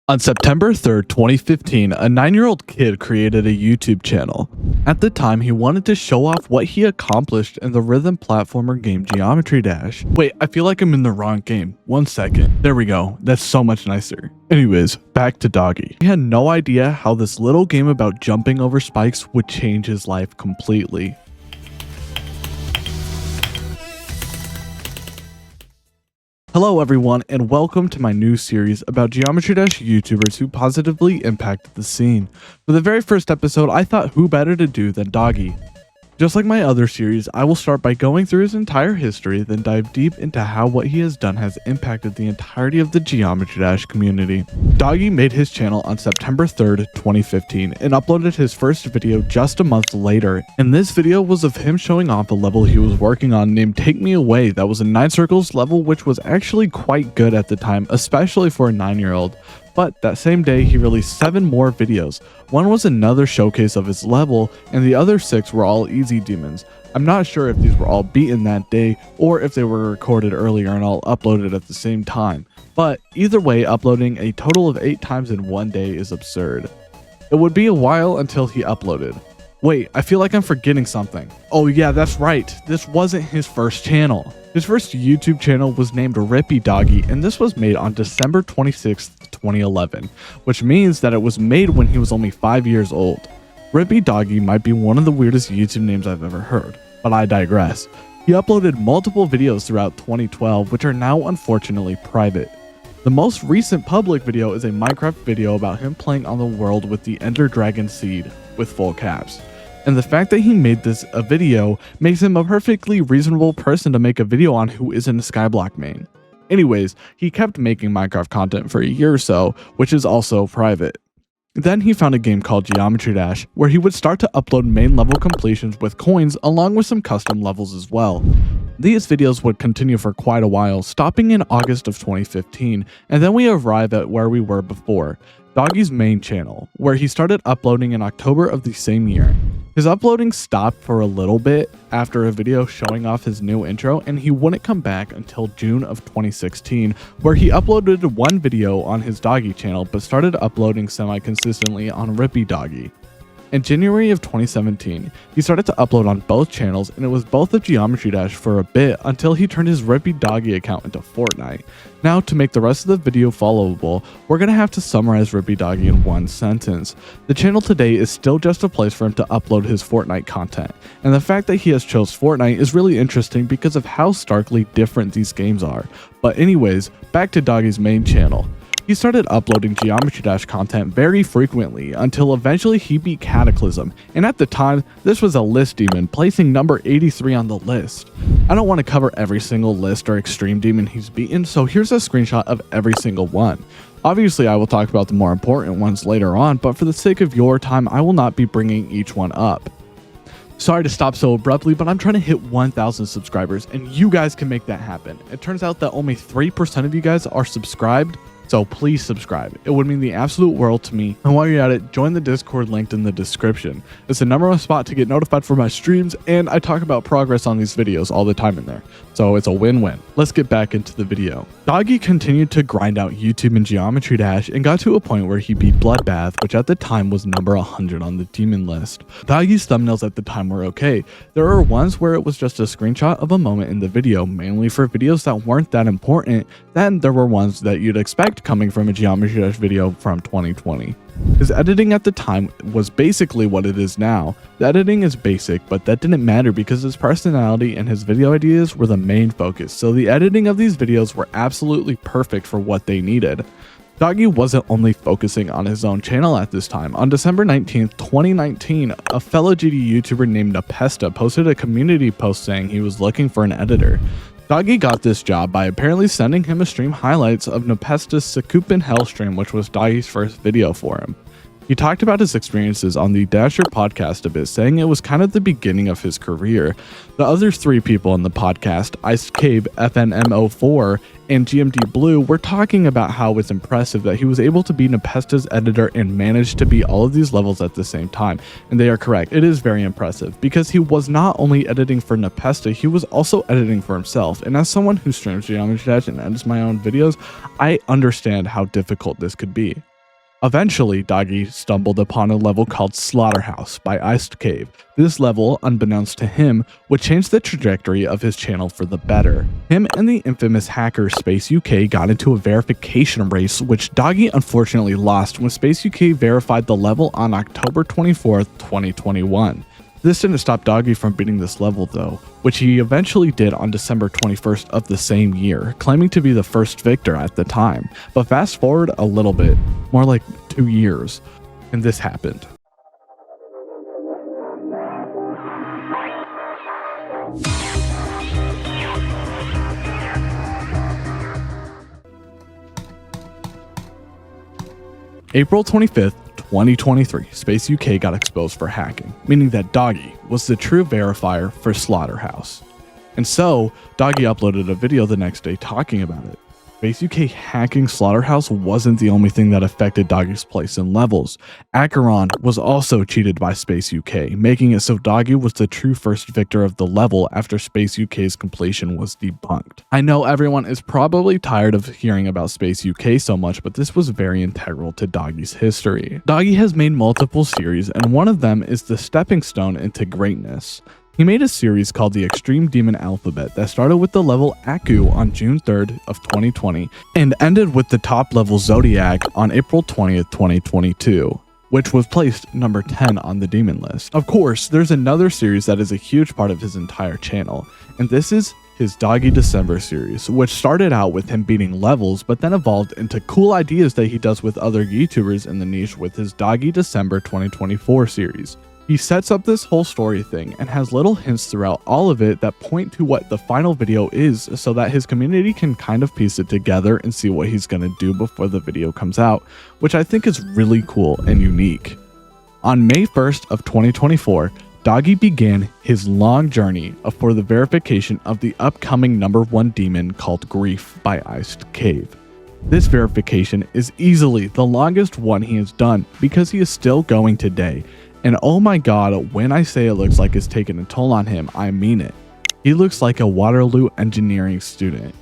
On September 3rd, 2015, a 9-year-old kid created a YouTube channel. At the time, he wanted to show off what he accomplished in the rhythm platformer game Geometry Dash. Wait, I feel like I'm in the wrong game. 1 second. There we go. That's so much nicer. Anyways, back to Doggie. He had no idea how this little game about jumping over spikes would change his life completely. Hello everyone, and welcome to my new series about Geometry Dash YouTubers who positively impacted the scene. For the very first episode, I thought who better to do than Doggie. Just like my other series, I will start by going through his entire history, then dive deep into how what he has done has impacted the entirety of the Geometry Dash community. Doggie made his channel on September 3rd, 2015, and uploaded his first video just a month later, and this video was of him showing off a level he was working on named Take Me Away that was a 9 circles level, which was actually quite good at the time, especially for a 9-year-old. But that same day, he released 7 more videos. One was another showcase of his level, and the other 6 were all easy demons. I'm not sure if these were all beaten that day, or if they were recorded earlier and all uploaded at the same time. But either way, uploading a total of 8 times in one day is absurd. It would be a while until he uploaded. Wait, I feel like I'm forgetting something. Oh yeah, that's right. This wasn't his first channel. His first YouTube channel was named Rippy Doggie, and this was made on December 26th, 2011, which means that it was made when he was only 5 years old. Rippy Doggie might be one of the weirdest YouTube names I've ever heard, but I digress. He uploaded multiple videos throughout 2012, which are now unfortunately private. The most recent public video is a Minecraft video about him playing on the world with the Ender Dragon seed, with full caps. And the fact that he made this a video makes him a perfectly reasonable person to make a video on who isn't a Skyblock main. Anyways, he kept making Minecraft content for a year or so, which is also private. Then he found a game called Geometry Dash, where he would start to upload main level completions with coins along with some custom levels as well. These videos would continue for quite a while, stopping in August of 2015, and then we arrive at where we were before, Doggie's main channel, where he started uploading in October of the same year. His uploading stopped for a little bit after a video showing off his new intro, and he wouldn't come back until June of 2016, where he uploaded one video on his Doggie channel but started uploading semi-consistently on Rippy Doggie. In January of 2017, he started to upload on both channels, and it was both of Geometry Dash for a bit until he turned his Rippy Doggie account into Fortnite. Now, to make the rest of the video followable, we're gonna have to summarize Rippy Doggie in one sentence. The channel today is still just a place for him to upload his Fortnite content, and the fact that he has chose Fortnite is really interesting because of how starkly different these games are. But anyways, back to Doggie's main channel. He started uploading Geometry Dash content very frequently until eventually he beat Cataclysm, and at the time, this was a list demon, placing number 83 on the list. I don't want to cover every single list or extreme demon he's beaten, so here's a screenshot of every single one. Obviously, I will talk about the more important ones later on, but for the sake of your time, I will not be bringing each one up. Sorry to stop so abruptly, but I'm trying to hit 1,000 subscribers, and you guys can make that happen. It turns out that only 3% of you guys are subscribed, so please subscribe. It would mean the absolute world to me. And while you're at it, join the Discord linked in the description. It's the #1 spot to get notified for my streams, and I talk about progress on these videos all the time in there. So it's a win-win. Let's get back into the video. Doggie continued to grind out YouTube and Geometry Dash and got to a point where he beat Bloodbath, which at the time was number 100 on the demon list. Doggie's thumbnails at the time were okay. There were ones where it was just a screenshot of a moment in the video, mainly for videos that weren't that important. Then there were ones that you'd expect coming from a Geometry Dash video from 2020. His editing at the time was basically what it is now. The editing is basic, but that didn't matter because his personality and his video ideas were the main focus, so the editing of these videos were absolutely perfect for what they needed. Doggie wasn't only focusing on his own channel at this time. On December 19th, 2019, a fellow GD YouTuber named Nepesta posted a community post saying he was looking for an editor. Doggie got this job by apparently sending him a stream highlights of Nepesta's Sakupin Hell stream, which was Doggie's first video for him. He talked about his experiences on the Dasher podcast a bit, saying it was kind of the beginning of his career. The other 3 people in the podcast, Ice Cave, FNMO4, and GMD Blue, were talking about how it's impressive that he was able to be Nepesta's editor and managed to beat all of these levels at the same time. And they are correct, it is very impressive, because he was not only editing for Nepesta, he was also editing for himself. And as someone who streams Geometry Dash and edits my own videos, I understand how difficult this could be. Eventually, Doggie stumbled upon a level called Slaughterhouse by Iced Cave. This level, unbeknownst to him, would change the trajectory of his channel for the better. Him and the infamous hacker Space UK got into a verification race, which Doggie unfortunately lost when Space UK verified the level on October 24th, 2021. This didn't stop Doggie from beating this level though, which he eventually did on December 21st of the same year, claiming to be the first victor at the time. But fast forward a little bit, more like 2 years, and this happened. April 25th, 2023, Space UK got exposed for hacking, meaning that Doggie was the true verifier for Slaughterhouse. And so, Doggie uploaded a video the next day talking about it. Space UK hacking Slaughterhouse wasn't the only thing that affected Doggie's place in levels. Acheron was also cheated by Space UK, making it so Doggie was the true first victor of the level after Space UK's completion was debunked. I know everyone is probably tired of hearing about Space UK so much, but this was very integral to Doggie's history. Doggie has made multiple series, and one of them is the stepping stone into greatness. He made a series called the Extreme Demon Alphabet that started with the level Aku on June 3rd of 2020 and ended with the top level Zodiac on April 20th, 2022, which was placed number 10 on the demon list. Of course, there's another series that is a huge part of his entire channel, and this is his Doggie December series, which started out with him beating levels but then evolved into cool ideas that he does with other YouTubers in the niche with his Doggie December 2024 series. He sets up this whole story thing and has little hints throughout all of it that point to what the final video is so that his community can kind of piece it together and see what he's gonna do before the video comes out, which I think is really cool and unique. On May 1st of 2024, Doggie began his long journey for the verification of the upcoming #1 demon called Grief by Iced Cave. This verification is easily the longest one he has done because he is still going today. And oh my god, when I say it looks like it's taken a toll on him, I mean it. He looks like a Waterloo engineering student.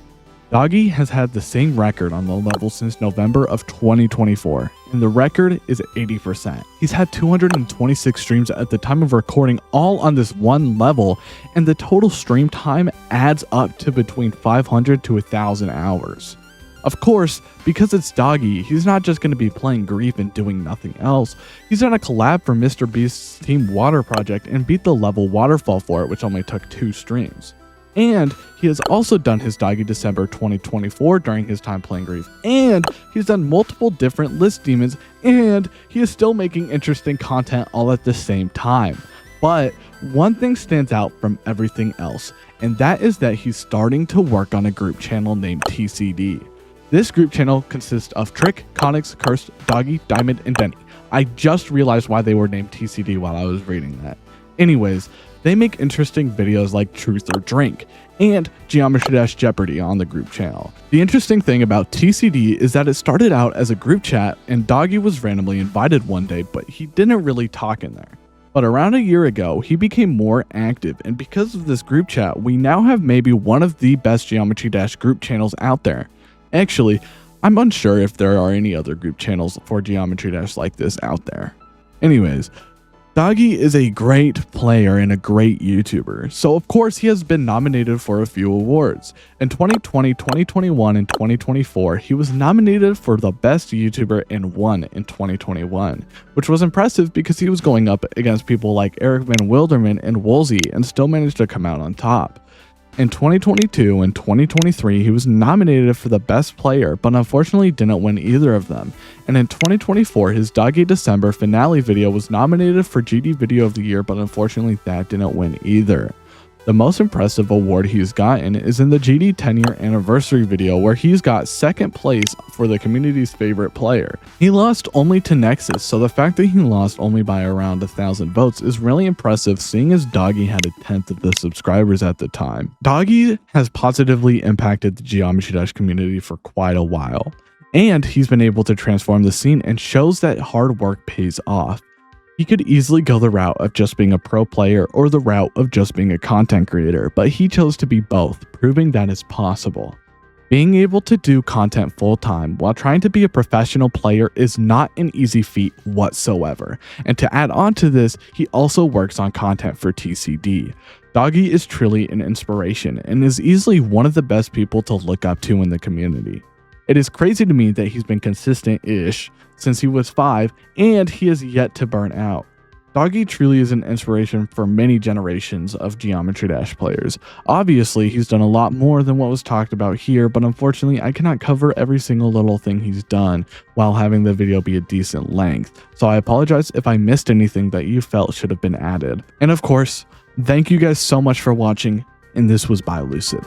Doggie has had the same record on the level since November of 2024, and the record is 80%. He's had 226 streams at the time of recording, all on this one level, and the total stream time adds up to between 500 to 1,000 hours. Of course, because it's Doggie, he's not just going to be playing Grief and doing nothing else. He's done a collab for Mr. Beast's Team Water project and beat the level Waterfall for it, which only took 2 streams. And he has also done his Doggie December 2024 during his time playing Grief. And he's done multiple different list demons, and he is still making interesting content all at the same time. But one thing stands out from everything else, and that is that he's starting to work on a group channel named TCD. This group channel consists of Trick, Connix, Cursed, Doggie, Diamond, and Denny. I just realized why they were named TCD while I was reading that. Anyways, they make interesting videos like Truth or Drink and Geometry Dash Jeopardy on the group channel. The interesting thing about TCD is that it started out as a group chat and Doggie was randomly invited one day, but he didn't really talk in there. But around a year ago, he became more active, and because of this group chat, we now have maybe one of the best Geometry Dash group channels out there. Actually, I'm unsure if there are any other group channels for Geometry Dash like this out there. Anyways, Doggie is a great player and a great YouTuber, so of course he has been nominated for a few awards. In 2020, 2021, and 2024, he was nominated for the best YouTuber and won in 2021, which was impressive because he was going up against people like Eric Van Wilderman and Woolsey and still managed to come out on top. In 2022 and 2023, he was nominated for the Best Player, but unfortunately didn't win either of them. And in 2024, his Doggie December finale video was nominated for GD Video of the Year, but unfortunately that didn't win either. The most impressive award he's gotten is in the GD 10-year anniversary video, where he's got 2nd place for the community's favorite player. He lost only to Nexus, so the fact that he lost only by around 1,000 votes is really impressive, seeing as Doggie had 1/10 of the subscribers at the time. Doggie has positively impacted the Geometry Dash community for quite a while, and he's been able to transform the scene and shows that hard work pays off. He could easily go the route of just being a pro player or the route of just being a content creator, but he chose to be both, proving that it's possible. Being able to do content full-time while trying to be a professional player is not an easy feat whatsoever. And to add on to this, he also works on content for TCD. Doggie is truly an inspiration and is easily one of the best people to look up to in the community. It is crazy to me that he's been consistent-ish since he was 5 and he has yet to burn out. Doggie truly is an inspiration for many generations of Geometry Dash players. Obviously, he's done a lot more than what was talked about here, but unfortunately, I cannot cover every single little thing he's done while having the video be a decent length. So I apologize if I missed anything that you felt should have been added. And of course, thank you guys so much for watching, and this was BioLucid.